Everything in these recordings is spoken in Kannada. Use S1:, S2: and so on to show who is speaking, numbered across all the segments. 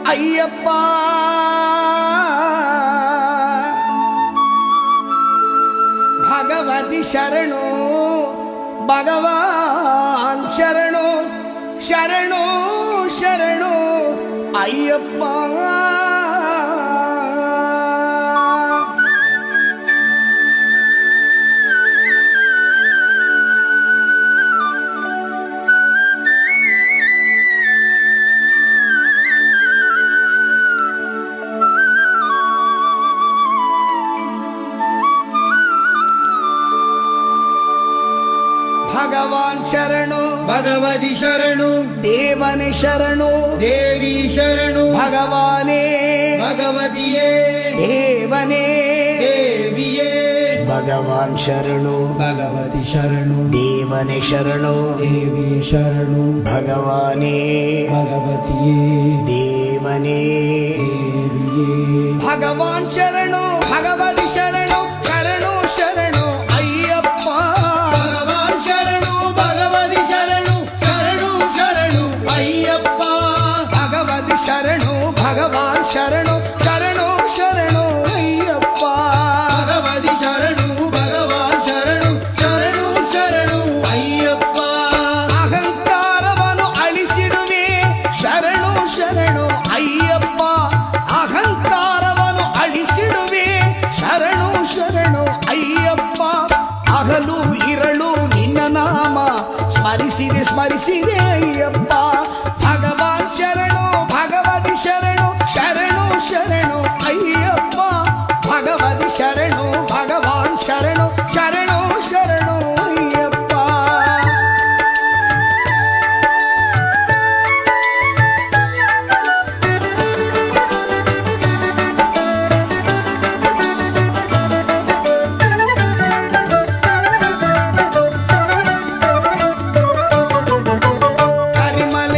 S1: ಅಯ್ಯಪ್ಪ ಭಗವತಿ ಶರಣು ಭಗವಾನ್ ಶರಣು ಶರಣು ಶರಣು ಅಯ್ಯಪ್ಪ ಭಗವಾನ್ ಶರಣು
S2: ಭಗವತಿ ಶರಣು
S1: ದೇವನೇ ಶರಣು
S2: ದೇವಿ ಶರಣು
S1: ಭಗವಾನೇ
S2: ಭಗವತಿಯೇ
S1: ದೇವನೇ
S2: ದೇವಿಯೇ
S1: ಭಗವಾನ್ ಶರಣು
S2: ಭಗವತಿ ಶರಣು
S1: ದೇವನೇ ಶರಣು
S2: ದೇವಿ ಶರಣು
S1: ಭಗವಾನೇ
S2: ಭಗವತಿಯೇ
S1: ದೇವನೇ
S2: ದೇವಿಯೇ
S1: ಭಗವಾನ್ ಶರಣು ಭಗವತಿ ಶರಣು ಶರಣು ಶರಣು ಅಯ್ಯಪ್ಪ
S2: ಭಗವಾನ್ ಶರಣು ಭಗವತಿ ಶರಣು ಶರಣು ಶರಣು ಅಯ್ಯಪ್ಪ
S1: ಭಗವತಿ ಶರಣು ಭಗವಾನ್ ಶರಣು ಶರಣು ಶರಣು ಅಯ್ಯಪ್ಪ
S2: ಭಗವತಿ ಶರಣು ಭಗವಾನ್ ಶರಣು ಶರಣು ಶರಣು ಅಯ್ಯಪ್ಪ
S1: ಅಹಂಕಾರವನ್ನು ಅಳಿಸಿಡುವೆ ಶರಣು ಶರಣು ಅಯ್ಯಪ್ಪ ಅಹಂಕಾರವನ್ನು ಅಳಿಸಿಡುವೆ ಶರಣು ಶರಣು ಅಯ್ಯಪ್ಪ ಹಗಲು ಇರಳು ನಿನ್ನ ನಾಮ ಸ್ಮರಿಸಿದೆ ಸ್ಮರಿಸಿದೆ ಅಯ್ಯಪ್ಪ ಭಗವಾನ್ ಶರಣು ಭಗವತಿ ಶರಣು ಶರಣು ಶರಣು ಅಯ್ಯಪ್ಪ ಭಗವತಿ ಶರಣು ಭಗವಾನ್ ಶರಣು ಶರಣು ಶರಣು ಅಯ್ಯಪ್ಪ ಕರಿಮಲ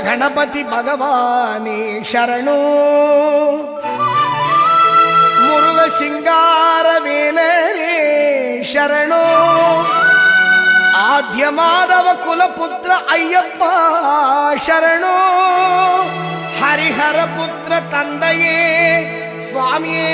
S1: ಗಣಪತಿ ಭಗವಾನೇ ಶರಣು ಮುರುಘ ಸಿಂಗಾರ ವೇಲರೇ ಶರಣು ಆದ್ಯ ಮಾಧವ ಕುಲಪುತ್ರ ಅಯ್ಯಪ್ಪ ಶರಣು ಹರಿಹರ ಪುತ್ರ ತಂದೆಯೇ ಸ್ವಾಮಿಯೇ